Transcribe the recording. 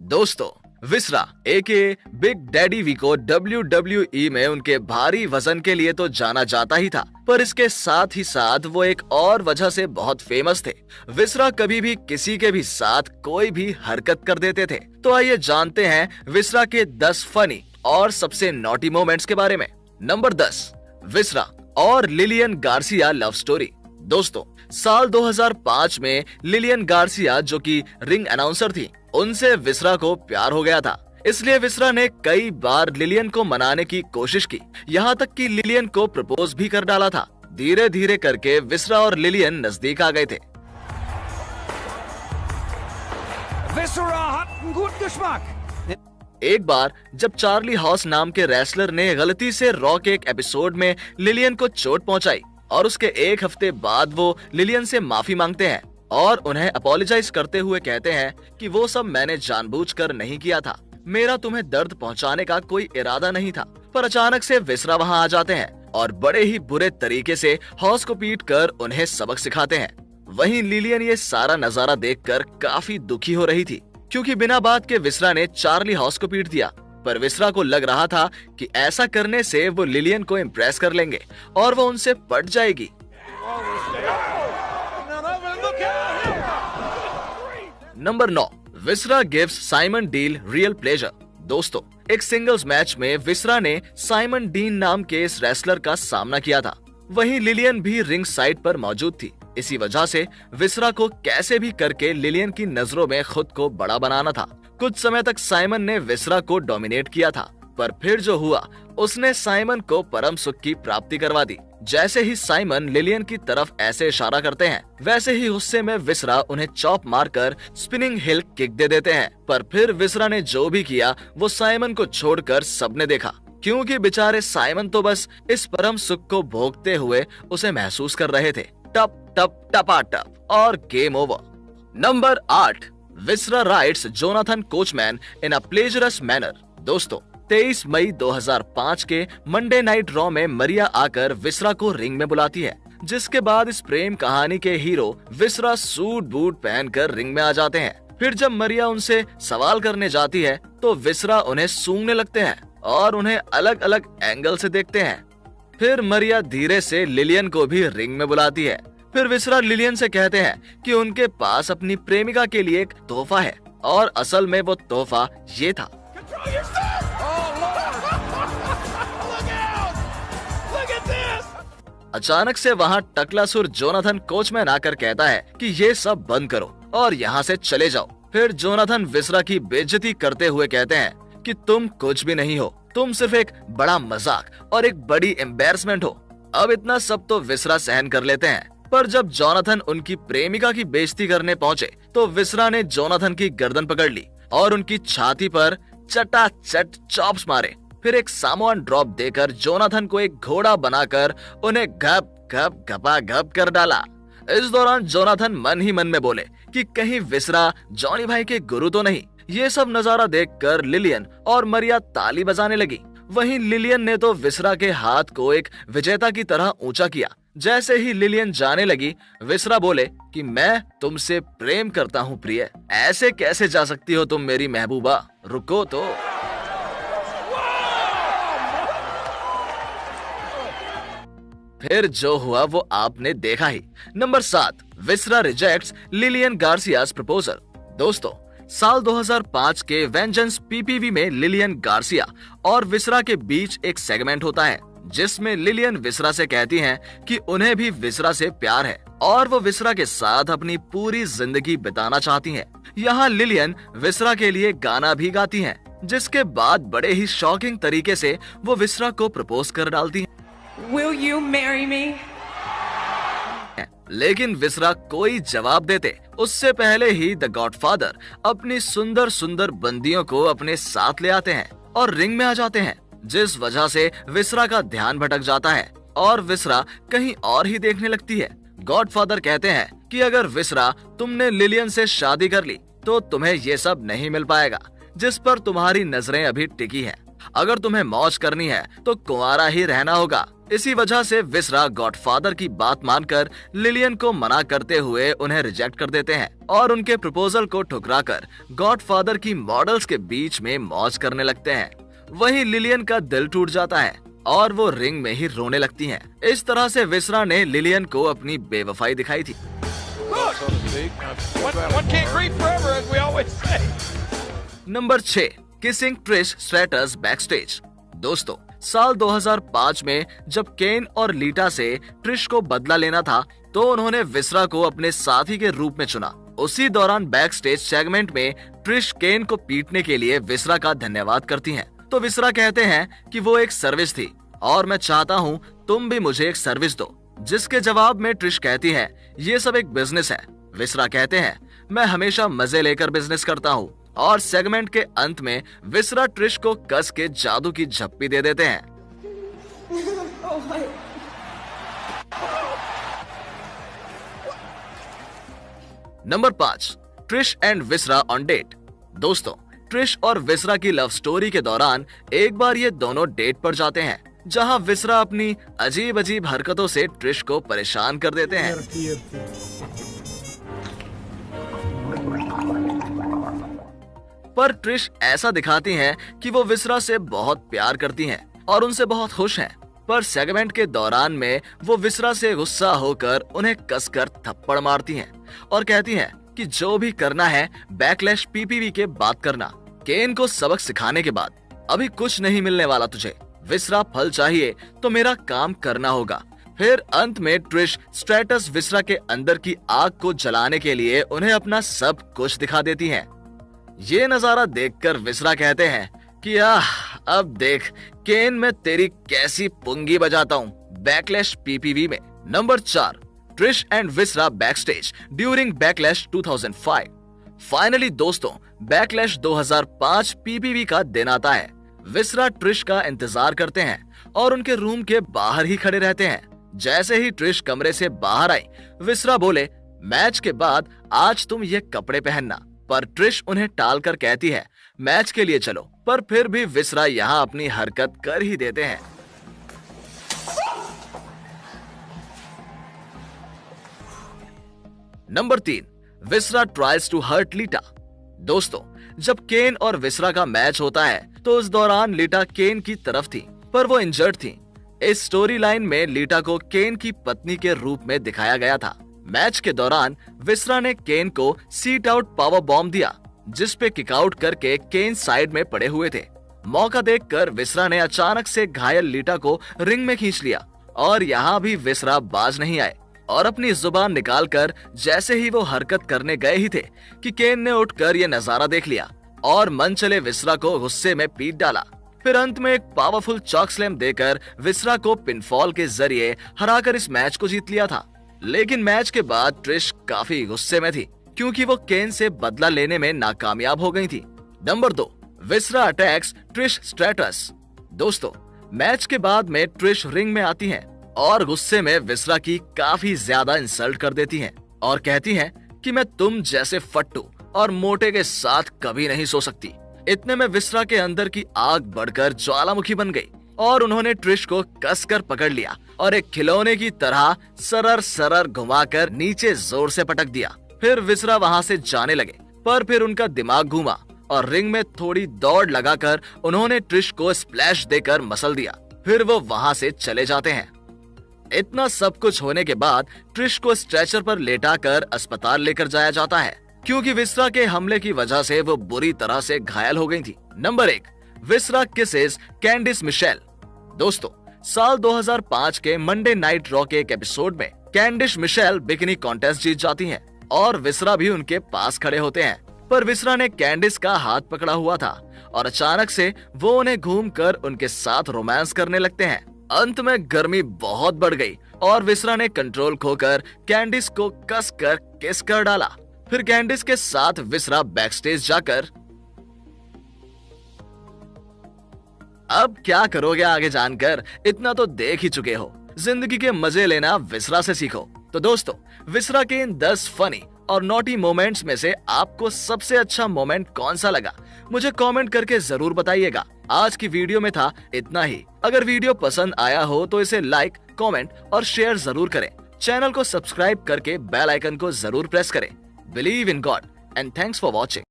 दोस्तों, विसरा एके big daddy we को WWE में उनके भारी वजन के लिए तो जाना जाता ही था, पर इसके साथ ही साथ वो एक और वजह से बहुत फेमस थे। विसरा कभी भी किसी के भी साथ कोई भी हरकत कर देते थे। तो आइए जानते हैं विसरा के 10 फनी और सबसे नॉटी मोमेंट्स के बारे में। नंबर 10, विसरा और लिलियन गार्सिया लव स्टोरी। दोस्तों, साल 2005 में लिलियन गार्सिया, जो कि रिंग अनाउंसर थी, उनसे विसरा को प्यार हो गया था। इसलिए विसरा ने कई बार लिलियन को मनाने की कोशिश की, यहाँ तक कि लिलियन को प्रपोज भी कर डाला था। धीरे धीरे करके विसरा और लिलियन नजदीक आ गए थे। एक बार जब चार्ली हॉस नाम के रेसलर ने गलती से रॉ के एक एपिसोड में लिलियन को चोट पहुंचाई और उसके एक हफ्ते बाद वो लिलियन से माफी मांगते हैं और उन्हें अपोलोजाइज करते हुए कहते हैं कि वो सब मैंने जानबूझकर नहीं किया था, मेरा तुम्हें दर्द पहुंचाने का कोई इरादा नहीं था। पर अचानक से विसरा वहां आ जाते हैं और बड़े ही बुरे तरीके से हॉस को पीट कर उन्हें सबक सिखाते हैं। वहीं लिलियन ये सारा नजारा देखकर काफी दुखी हो रही थी, क्योंकि बिना बात के विसरा ने चार्ली हॉस को पीट दिया। पर विसरा को लग रहा था कि ऐसा करने से वो लिलियन को इम्प्रेस कर लेंगे और वो उनसे पट जाएगी। नंबर 9, विसरा gives Simon deal real pleasure. दोस्तों, एक सिंगल्स मैच में विसरा ने साइमन डीन नाम के इस रेसलर का सामना किया था। वहीं लिलियन भी रिंग साइड पर मौजूद थी। इसी वजह से विसरा को कैसे भी करके लिलियन की नजरों में खुद को बड़ा बनाना था। कुछ समय तक साइमन ने विसरा को डोमिनेट किया था, पर फिर जो हुआ उसने साइमन को परम सुख की प्राप्ति करवा दी। जैसे ही साइमन लिलियन की तरफ ऐसे इशारा करते हैं, वैसे ही गुस्से में विसरा उन्हें चॉप मारकर स्पिनिंग हिल किक दे देते हैं। पर फिर विसरा ने जो भी किया वो साइमन को छोड़कर सबने देखा, क्योंकि बेचारे साइमन तो बस इस परम सुख को भोगते हुए उसे महसूस कर रहे थे। टप टप टपा टप और गेम ओवर। नंबर 8, विसरा राइड्स जोनाथन कोचमैन इन अ प्लेजरस मैनर। दोस्तों, 23 मई 2005 के मंडे नाइट रॉ में मरिया आकर विसरा को रिंग में बुलाती है, जिसके बाद इस प्रेम कहानी के हीरो विसरा सूट बूट पहनकर रिंग में आ जाते हैं। फिर जब मरिया उनसे सवाल करने जाती है तो विसरा उन्हें सूंघने लगते हैं और उन्हें अलग अलग एंगल से देखते हैं। फिर मरिया धीरे से लिलियन को भी रिंग में बुलाती है। फिर विसरा लिलियन से कहते हैं कि उनके पास अपनी प्रेमिका के लिए एक तोहफा है, और असल में वो तोहफा ये था। अचानक से वहाँ टकलासुर जोनाथन कोचमैन आकर कहता है कि ये सब बंद करो और यहाँ से चले जाओ। फिर जोनाथन विसरा की बेइज्जती करते हुए कहते हैं कि तुम कुछ भी नहीं हो, तुम सिर्फ एक बड़ा मजाक और एक बड़ी एम्बैरसमेंट हो। अब इतना सब तो विसरा सहन कर लेते हैं, पर जब जोनाथन उनकी प्रेमिका की बेइज्जती करने पहुँचे तो विसरा ने जोनाथन की गर्दन पकड़ ली और उनकी छाती पर चटाचट चॉप्स मारे। फिर एक सामोअन ड्रॉप देकर जोनाथन को एक घोड़ा बनाकर उन्हें घप घप घपा घप कर डाला। इस दौरान जोनाथन मन ही मन में बोले कि कहीं विसरा जॉनी भाई के गुरु तो नहीं। ये सब नजारा देखकर लिलियन और मरिया ताली बजाने लगी। वहीं लिलियन ने तो विसरा के हाथ को एक विजेता की तरह ऊंचा किया। जैसे ही लिलियन जाने लगी, विसरा बोले कि मैं तुमसे प्रेम करता हूँ प्रिय, ऐसे कैसे जा सकती हो तुम मेरी महबूबा, रुको तो। फिर जो हुआ वो आपने देखा ही। नंबर 7, विसरा रिजेक्ट्स लिलियन गार्सियास प्रपोजल। दोस्तों, साल 2005 के वेंजेंस पीपीवी में लिलियन गार्सिया और विसरा के बीच एक सेगमेंट होता है, जिसमें लिलियन विसरा से कहती हैं कि उन्हें भी विसरा से प्यार है और वो विसरा के साथ अपनी पूरी जिंदगी बिताना चाहती हैं। यहाँ लिलियन विसरा के लिए गाना भी गाती हैं, जिसके बाद बड़े ही शॉकिंग तरीके से वो विसरा को प्रपोज कर डालती हैं। Will you marry me? लेकिन विसरा कोई जवाब देते उससे पहले ही द गॉडफादर अपनी सुंदर सुंदर बंदियों को अपने साथ ले आते हैं और रिंग में आ जाते हैं, जिस वजह से विसरा का ध्यान भटक जाता है और विसरा कहीं और ही देखने लगती है। गॉडफादर कहते हैं कि अगर विसरा तुमने लिलियन से शादी कर ली तो तुम्हें ये सब नहीं मिल पाएगा जिस पर तुम्हारी नजरें अभी टिकी हैं। अगर तुम्हें मौज करनी है तो कुंवारा ही रहना होगा। इसी वजह से विसरा गॉडफादर की बात मानकर लिलियन को मना करते हुए उन्हें रिजेक्ट कर देते हैं और उनके प्रपोजल को ठुकराकर गॉडफादर की मॉडल्स के बीच में मौज करने लगते हैं। वहीं लिलियन का दिल टूट जाता है और वो रिंग में ही रोने लगती हैं। इस तरह से विसरा ने लिलियन को अपनी बेवफाई दिखाई थी। Number 6, kissing Trish stratus backstage. दोस्तों, साल 2005 में जब केन और लीटा से ट्रिश को बदला लेना था तो उन्होंने विसरा को अपने साथी के रूप में चुना। उसी दौरान बैकस्टेज सेगमेंट में ट्रिश केन को पीटने के लिए विसरा का धन्यवाद करती हैं। तो विसरा कहते हैं कि वो एक सर्विस थी और मैं चाहता हूँ तुम भी मुझे एक सर्विस दो, जिसके जवाब में ट्रिश कहती है ये सब एक बिजनेस है। विसरा कहते हैं मैं हमेशा मजे लेकर बिजनेस करता हूँ और सेगमेंट के अंत में विसरा ट्रिश को कस के जादू की झप्पी दे देते हैं। Number 5, Trish and Visra on date. दोस्तों, ट्रिश और विसरा की लव स्टोरी के दौरान एक बार ये दोनों डेट पर जाते हैं, जहां विसरा अपनी अजीब अजीब हरकतों से ट्रिश को परेशान कर देते हैं। पर ट्रिश ऐसा दिखाती हैं कि वो विसरा से बहुत प्यार करती हैं और उनसे बहुत खुश हैं। पर सेगमेंट के दौरान में वो विसरा से गुस्सा होकर उन्हें कसकर थप्पड़ मारती हैं और कहती हैं कि जो भी करना है बैकलैश पीपीवी के बाद करना। केन को सबक सिखाने के बाद अभी कुछ नहीं मिलने वाला तुझे। विसरा, फल चाहिए तो मेरा काम करना होगा। फिर अंत में ट्रिश स्ट्रैटस विसरा के अंदर की आग को जलाने के लिए उन्हें अपना सब कुछ दिखा देती हैं। ये नजारा देखकर विसरा कहते हैं कि अब देख केन, मैं तेरी कैसी पुंगी बजाता हूँ बैकलैश पीपीवी में। Number 4, Trish and viscera backstage during backlash 2005। Finally दोस्तों, बैकलैश 2005 पीपीवी का दिन आता है। विसरा ट्रिश का इंतजार करते हैं और उनके रूम के बाहर ही खड़े रहते हैं। जैसे ही ट्रिश कमरे से बाहर आई, विसरा बोले मैच के बाद आज तुम ये कपड़े पहनना। पर ट्रिश उन्हें टालकर कहती है मैच के लिए चलो। पर फिर भी विसरा यहाँ अपनी हरकत कर ही देते हैं। Number 3, Visra tries to hurt Lita. दोस्तों, जब केन और विसरा का मैच होता है तो उस दौरान लीटा केन की तरफ थी, पर वो इंजर्ड थी। इस स्टोरी लाइन में लीटा को केन की पत्नी के रूप में दिखाया गया था। मैच के दौरान विसरा ने केन को सीट आउट पावर बॉम्ब दिया, जिस पे किक आउट करके केन साइड में पड़े हुए थे। मौका देखकर विसरा ने अचानक से घायल लीटा को रिंग में खींच लिया और यहाँ भी विसरा बाज नहीं आए और अपनी जुबान निकालकर जैसे ही वो हरकत करने गए ही थे कि केन ने उठकर ये नजारा देख लिया और मन चले विसरा को गुस्से में पीट डाला। फिर अंत में एक पावरफुल चॉक स्लैम देकर विसरा को पिनफॉल के जरिए हराकर इस मैच को जीत लिया था। लेकिन मैच के बाद ट्रिश काफी गुस्से में थी क्योंकि वो केन से बदला लेने में नाकामयाब हो गई थी। नंबर 2, विसरा अटैक्स ट्रिश स्ट्रैटस। दोस्तों, मैच के बाद में ट्रिश रिंग में आती हैं और गुस्से में विसरा की काफी ज्यादा इंसल्ट कर देती हैं और कहती हैं कि मैं तुम जैसे फट्टू और मोटे के साथ कभी नहीं सो सकती। इतने में विसरा के अंदर की आग बढ़कर ज्वालामुखी बन गई और उन्होंने ट्रिश को कसकर पकड़ लिया और एक खिलौने की तरह सरर सरर घुमाकर नीचे जोर से पटक दिया। फिर विसरा वहां से जाने लगे, पर फिर उनका दिमाग घूमा और रिंग में थोड़ी दौड़ लगाकर उन्होंने ट्रिश को स्प्लैश देकर मसल दिया। फिर वो वहां से चले जाते हैं। इतना सब कुछ होने के बाद ट्रिश को स्ट्रेचर पर लेटाकर अस्पताल लेकर जाया जाता है क्योंकि विसरा के हमले की वजह से वो बुरी तरह से घायल हो गई थी। नंबर 1, विसरा किसेस कैंडिस मिशेल। दोस्तों, साल 2005 के मंडे नाइट रॉ के एक एपिसोड में कैंडिस मिशेल बिकिनी कॉन्टेस्ट जीत जाती हैं और विसरा भी उनके पास खड़े होते हैं। पर विसरा ने कैंडिस का हाथ पकड़ा हुआ था और अचानक से वो उन्हें घूमकर उनके साथ रोमांस करने लगते हैं। अंत में गर्मी बहुत बढ़ गई और विसरा ने कंट्रोल खोकर कैंडिस को कसकर किस कर डाला। फिर कैंडिस के साथ विसरा बैकस्टेज जाकर अब क्या करोगे आगे जानकर, इतना तो देख ही चुके हो। जिंदगी के मजे लेना विसरा से सीखो। तो दोस्तों, विसरा के इन 10 फनी और नॉटी मोमेंट्स में से आपको सबसे अच्छा मोमेंट कौन सा लगा, मुझे कमेंट करके जरूर बताइएगा। आज की वीडियो में था इतना ही। अगर वीडियो पसंद आया हो तो इसे लाइक, कमेंट और शेयर जरूर करें। चैनल को सब्सक्राइब करके बेल आइकन को जरूर प्रेस करें। Believe in God and thanks for watching.